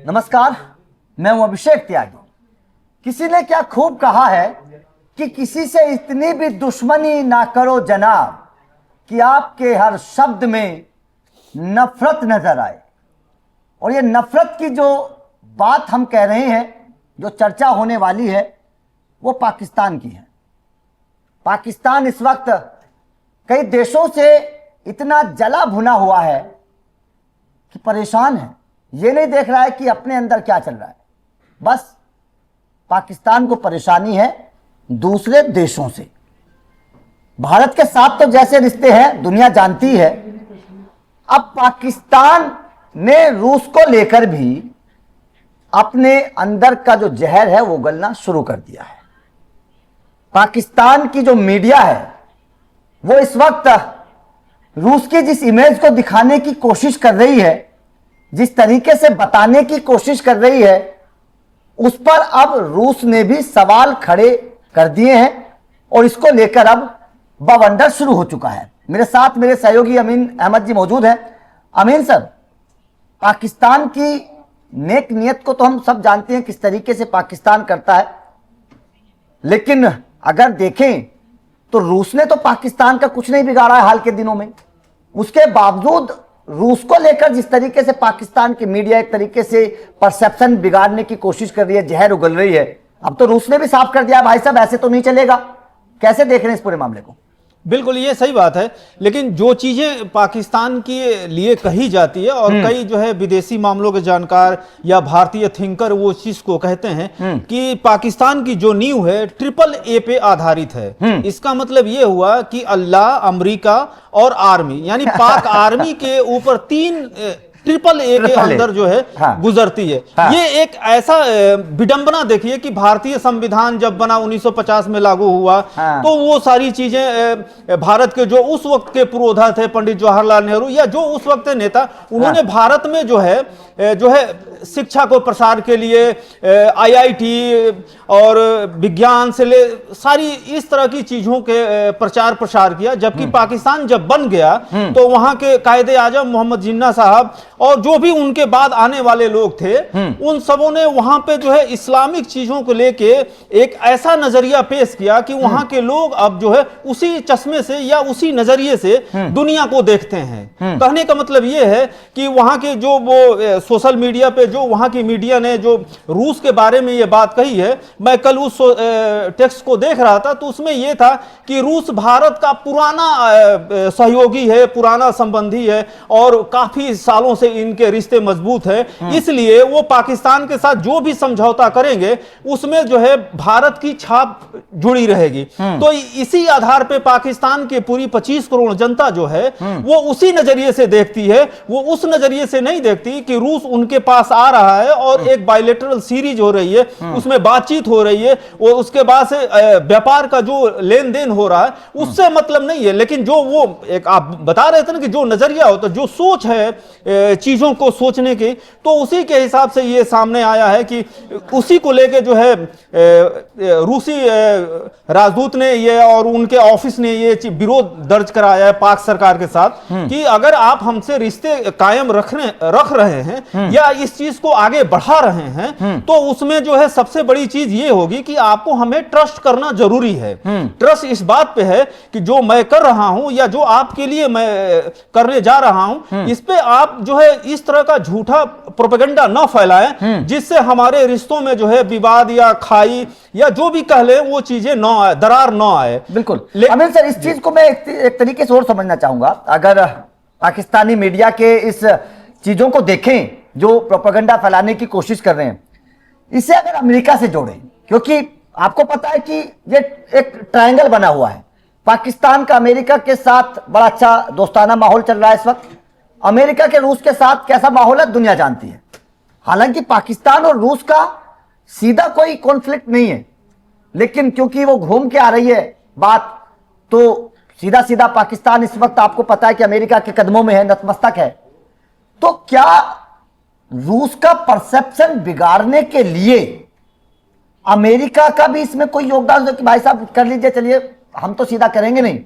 नमस्कार, मैं हूं अभिषेक त्यागी। किसी ने क्या खूब कहा है कि किसी से इतनी भी दुश्मनी ना करो जनाब कि आपके हर शब्द में नफरत नजर आए। और ये नफरत की जो बात हम कह रहे हैं, जो चर्चा होने वाली है, वो पाकिस्तान की है। पाकिस्तान इस वक्त कई देशों से इतना जला भुना हुआ है कि परेशान है। ये नहीं देख रहा है कि अपने अंदर क्या चल रहा है। बस पाकिस्तान को परेशानी है दूसरे देशों से। भारत के साथ तो जैसे रिश्ते हैं दुनिया जानती है, अब पाकिस्तान ने रूस को लेकर भी अपने अंदर का जो जहर है वो गलना शुरू कर दिया है। पाकिस्तान की जो मीडिया है वो इस वक्त रूस की जिस इमेज को दिखाने की कोशिश कर रही है, जिस तरीके से बताने की कोशिश कर रही है, उस पर अब रूस ने भी सवाल खड़े कर दिए हैं और इसको लेकर अब बवंडर शुरू हो चुका है। मेरे साथ मेरे सहयोगी अमीन अहमद जी मौजूद हैं। अमीन सर, पाकिस्तान की नेक नियत को तो हम सब जानते हैं किस तरीके से पाकिस्तान करता है, लेकिन अगर देखें तो रूस ने तो पाकिस्तान का कुछ नहीं बिगाड़ा है हाल के दिनों में। उसके बावजूद रूस को लेकर जिस तरीके से पाकिस्तान की मीडिया एक तरीके से परसेप्शन बिगाड़ने की कोशिश कर रही है, जहर उगल रही है, अब तो रूस ने भी साफ कर दिया भाई साहब ऐसे तो नहीं चलेगा। कैसे देख रहे हैं इस पूरे मामले को? बिल्कुल ये सही बात है, लेकिन जो चीजें पाकिस्तान के लिए कही जाती है और कई जो है विदेशी मामलों के जानकार या भारतीय थिंकर वो चीज को कहते हैं कि पाकिस्तान की जो नींव है AAA पे आधारित है। इसका मतलब ये हुआ कि अल्लाह, अमेरिका और आर्मी यानी पाक आर्मी के ऊपर 3 AAA के अंदर जो है गुजरती है। ये एक ऐसा विडंबना देखिए कि भारतीय संविधान जब बना 1950 में लागू हुआ तो वो सारी चीजें भारत के जो उस वक्त के पुरोधा थे पंडित जवाहरलाल नेहरू या जो उस वक्त के नेता, उन्होंने भारत में जो है शिक्षा को प्रसार के लिए IIT और विज्ञान से ले सारी इस तरह की चीजों के प्रचार प्रसार किया। जबकि पाकिस्तान जब बन गया तो वहां के कायदे आजम मोहम्मद जिन्ना साहब और जो भी उनके बाद आने वाले लोग थे, उन सबों ने वहां पे जो है इस्लामिक चीजों को लेके एक ऐसा नजरिया पेश किया कि वहां के लोग अब जो है उसी चश्मे से या उसी नजरिए से दुनिया को देखते हैं। कहने का मतलब यह है कि वहां के जो वो सोशल मीडिया पे जो वहां की मीडिया ने जो रूस के बारे में ये बात कही है, मैं कल उस टेक्स्ट को देख रहा था तो उसमें यह था कि रूस भारत का पुराना सहयोगी है, पुराना संबंधी है और काफी सालों से इनके रिश्ते मजबूत है, इसलिए वो पाकिस्तान के साथ जो भी समझौता करेंगे उसमें जो है भारत की छाप जुड़ी रहेगी। तो इसी आधार पे पाकिस्तान की पूरी 25 करोड़ जनता जो है वो उसी नजरिए से देखती है। वो उस नजरिए से नहीं देखती कि रूस उनके पास आ रहा है और एक बायलैटरल सीरीज हो रही है, उसमें बातचीत हो रही है, वो उसके बाद से व्यापार का जो लेन देन हो रहा है उससे मतलब नहीं है। लेकिन जो वो एक आप बता रहे थे ना कि जो नजरिया होता है, जो सोच है चीजों को सोचने की, तो उसी के हिसाब से ये सामने आया है कि उसी को लेके जो है रूसी राजदूत ने ये और उनके ऑफिस ने ये विरोध दर्ज कराया है पाक सरकार के साथ कि अगर आप हमसे रिश्ते कायम रख रहे हैं या इस चीज को आगे बढ़ा रहे हैं तो उसमें जो है सबसे बड़ी चीज ये होगी कि आपको हमें ट्रस्ट करना जरूरी है। ट्रस्ट इस बात पे है कि जो मैं कर रहा हूं या जो आपके लिए मैं करने जा रहा हूं, इस पे आप जो है इस तरह का झूठा प्रोपेगेंडा न फैलाएं जिससे हमारे रिश्तों में जो है विवाद या खाई या जो भी कह ले वो चीजें न आए, दरार न आए। बिल्कुल अमीन सर, इस चीज को मैं एक तरीके से और समझना चाहूंगा। अगर पाकिस्तानी मीडिया के इस चीजों को देखें जो प्रोपेगेंडा फैलाने की कोशिश कर रहे हैं, इसे अगर अमेरिका से जोड़ें, क्योंकि आपको पता है कि ये एक ट्रायंगल बना हुआ है। पाकिस्तान का अमेरिका के साथ बड़ा अच्छा दोस्ताना माहौल चल रहा है इस वक्त। अमेरिका के रूस के साथ कैसा माहौल है दुनिया जानती है। हालांकि पाकिस्तान और रूस का सीधा कोई कॉन्फ्लिक्ट नहीं है, लेकिन क्योंकि वो घूम के आ रही है बात, तो सीधा सीधा पाकिस्तान इस वक्त आपको पता है कि अमेरिका के कदमों में है, नतमस्तक है। तो क्या रूस का परसेप्शन बिगाड़ने के लिए अमेरिका का भी इसमें कोई योगदान है कि भाई साहब कर लीजिए, चलिए हम तो सीधा करेंगे नहीं,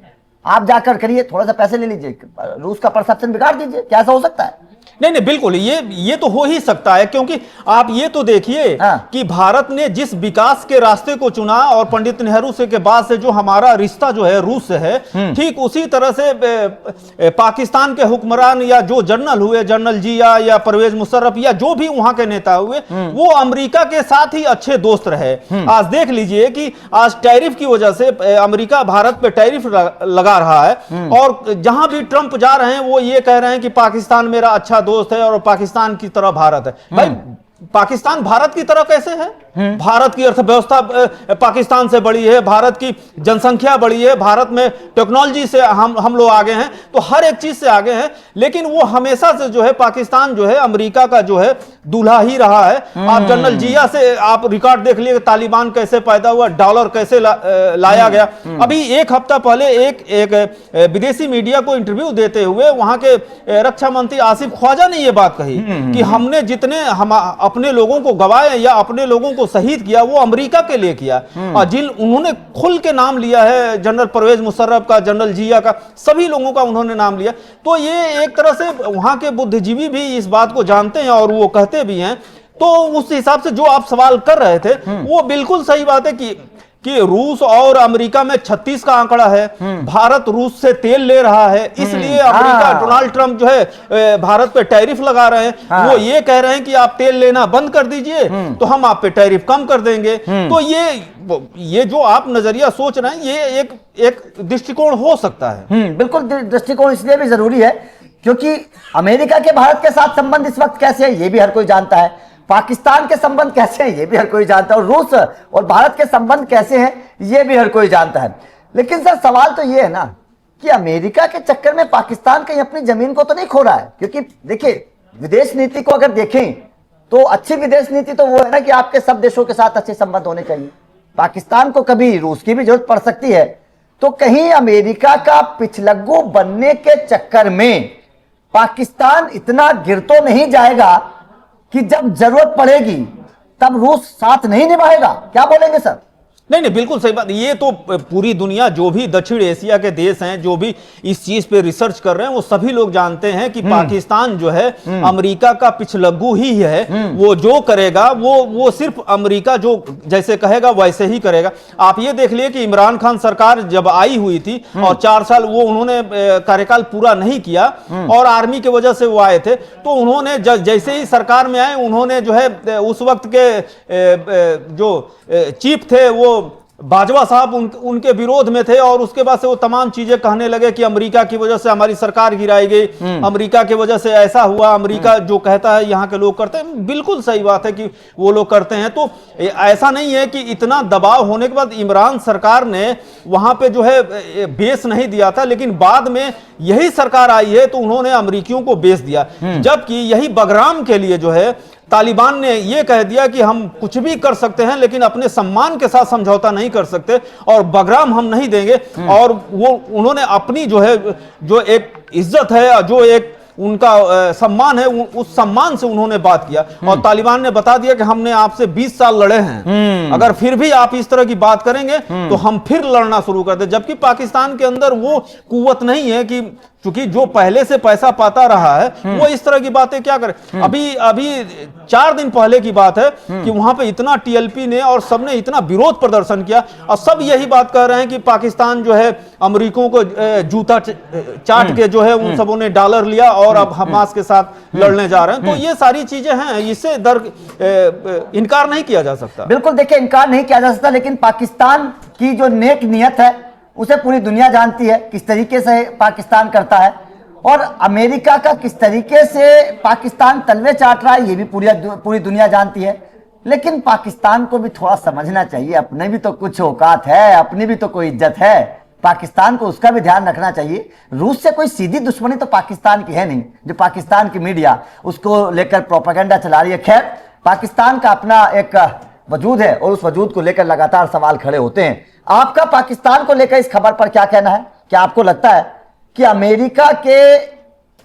आप जाकर करिए, थोड़ा सा पैसे ले लीजिए, रूस का परसेप्शन बिगाड़ दीजिए? क्या ऐसा हो सकता है? नहीं नहीं, बिल्कुल ये तो हो ही सकता है, क्योंकि आप ये तो देखिए हाँ। कि भारत ने जिस विकास के रास्ते को चुना और पंडित नेहरू से के बाद से जो हमारा रिश्ता जो है रूस से है, ठीक उसी तरह से पाकिस्तान के हुक्मरान या जो जनरल हुए, जनरल जिया या परवेज मुशर्रफ या जो भी वहां के नेता हुए, वो अमेरिका के साथ ही अच्छे दोस्त रहे। आज देख लीजिए कि आज टैरिफ की वजह से अमेरिका भारत पे टैरिफ लगा रहा है, और जहां भी ट्रंप जा रहे हैं वो ये कह रहे हैं कि पाकिस्तान मेरा अच्छा दोस्त है और पाकिस्तान की तरह भारत है। भाई पाकिस्तान भारत की तरह कैसे है? भारत की अर्थव्यवस्था पाकिस्तान से बड़ी है, भारत की जनसंख्या बड़ी है, भारत में टेक्नोलॉजी से हम लोग आगे हैं, तो हर एक चीज से आगे हैं, लेकिन वो हमेशा से जो है पाकिस्तान जो है अमेरिका का जो है दूल्हा ही रहा है। आप जनरल जिया से आप रिकॉर्ड देख लिए, तालिबान कैसे पैदा हुआ, डॉलर कैसे लाया गया। अभी एक हफ्ता पहले एक विदेशी मीडिया को इंटरव्यू देते हुए वहां के रक्षा मंत्री आसिफ ख्वाजा ने यह बात कही कि हमने जितने हम अपने लोगों को गवाए या अपने लोगों को शहीद किया वो अमेरिका के लिए किया, और जिन उन्होंने खुल के नाम लिया है, जनरल परवेज मुशर्रफ का, जनरल जिया का, सभी लोगों का उन्होंने नाम लिया। तो ये एक तरह से वहां के बुद्धिजीवी भी इस बात को जानते हैं और वो कहते भी हैं। तो उस हिसाब से जो आप सवाल कर रहे थे वो बिल्कुल सही बात है कि रूस और अमेरिका में 36 का आंकड़ा है। भारत रूस से तेल ले रहा है, इसलिए अमेरिका, डोनाल्ड ट्रंप जो है भारत पे टैरिफ लगा रहे हैं। वो ये कह रहे हैं कि आप तेल लेना बंद कर दीजिए तो हम आप पे टैरिफ कम कर देंगे। तो ये जो आप नजरिया सोच रहे हैं ये एक दृष्टिकोण हो सकता है। बिल्कुल, दृष्टिकोण इसलिए भी जरूरी है क्योंकि अमेरिका के भारत के साथ संबंध इस वक्त कैसे है ये भी हर कोई जानता है, पाकिस्तान के संबंध कैसे हैं ये भी हर कोई जानता है, और रूस और भारत के संबंध कैसे हैं ये भी हर कोई जानता है। लेकिन सर सवाल तो ये है ना कि अमेरिका के चक्कर में पाकिस्तान कहीं अपनी जमीन को तो नहीं खो रहा है? क्योंकि देखिए विदेश नीति को अगर देखें तो अच्छी विदेश नीति तो वो है ना कि आपके सब देशों के साथ अच्छे संबंध होने चाहिए। पाकिस्तान को कभी रूस की भी जरूरत पड़ सकती है, तो कहीं अमेरिका का पिछलग्गू बनने के चक्कर में पाकिस्तान इतना गिर तो नहीं जाएगा कि जब जरूरत पड़ेगी तब रूस साथ नहीं निभाएगा? क्या बोलेंगे सर? नहीं, बिल्कुल सही बात। ये तो पूरी दुनिया, जो भी दक्षिण एशिया के देश हैं, जो भी इस चीज पे रिसर्च कर रहे हैं, वो सभी लोग जानते हैं कि पाकिस्तान जो है अमेरिका का पिछलग्गू ही है। वो जो करेगा वो सिर्फ अमेरिका जो जैसे कहेगा वैसे ही करेगा। आप ये देख लिए कि इमरान खान सरकार जब आई हुई थी और 4 साल वो उन्होंने कार्यकाल पूरा नहीं किया और आर्मी की वजह से वो आए थे, तो उन्होंने जैसे ही सरकार में आए उन्होंने जो है उस वक्त के जो चीफ थे वो बाजवा साहब उनके विरोध में थे, और उसके बाद से वो तमाम चीजें कहने लगे कि अमेरिका की वजह से हमारी सरकार गिराई गई, अमेरिका की वजह से ऐसा हुआ, अमेरिका जो कहता है यहाँ के लोग करते हैं। बिल्कुल सही बात है कि वो लोग करते हैं। तो ऐसा नहीं है कि इतना दबाव होने के बाद इमरान सरकार ने वहां पे जो है बेस नहीं दिया था, लेकिन बाद में यही सरकार आई है तो उन्होंने अमेरिकियों को बेस दिया। जबकि यही बगराम के लिए जो है तालिबान ने यह कह दिया कि हम कुछ भी कर सकते हैं लेकिन अपने सम्मान के साथ समझौता नहीं कर सकते और बगराम हम नहीं देंगे। और वो उन्होंने अपनी जो है जो एक इज्जत है, जो एक उनका सम्मान है, उस सम्मान से उन्होंने बात किया। और तालिबान ने बता दिया कि हमने आपसे 20 साल लड़े हैं, अगर फिर भी आप इस तरह की बात करेंगे तो हम फिर लड़ना शुरू कर दे। जबकि पाकिस्तान के अंदर वो कुव्वत नहीं है कि क्योंकि जो पहले से पैसा पाता रहा है वो इस तरह की बातें क्या करे। अभी 4 दिन पहले की बात है कि वहां पे इतना टीएलपी ने और सबने इतना विरोध प्रदर्शन किया और सब यही बात कर रहे हैं कि पाकिस्तान जो है अमेरिकियों को जूता चाट के जो है उन सबों ने डॉलर लिया और अब हमास के साथ लड़ने जा रहे हैं। तो ये सारी चीजें हैं, इससे इनकार नहीं किया जा सकता। बिल्कुल, देखिए इनकार नहीं किया जा सकता, लेकिन पाकिस्तान की जो नेक नियत है उसे पूरी दुनिया जानती है किस तरीके से पाकिस्तान करता है, और अमेरिका का किस तरीके से पाकिस्तान तलवे चाट रहा है ये भी पूरी दुनिया जानती है। लेकिन पाकिस्तान को भी थोड़ा समझना चाहिए, अपने भी तो कुछ औकात है, अपनी भी तो कोई इज्जत है, पाकिस्तान को उसका भी ध्यान रखना चाहिए। रूस से कोई सीधी दुश्मनी तो पाकिस्तान की है नहीं, जो पाकिस्तान की मीडिया उसको लेकर प्रोपेगेंडा चला रही है। खैर, पाकिस्तान का अपना एक वजूद है और उस वजूद को लेकर लगातार सवाल खड़े होते हैं। आपका पाकिस्तान को लेकर इस खबर पर क्या कहना है? क्या आपको लगता है कि अमेरिका के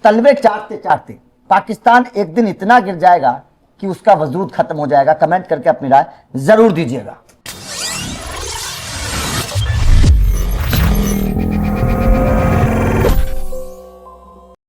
तलवे चाटते चाटते पाकिस्तान एक दिन इतना गिर जाएगा कि उसका वजूद खत्म हो जाएगा? कमेंट करके अपनी राय जरूर दीजिएगा।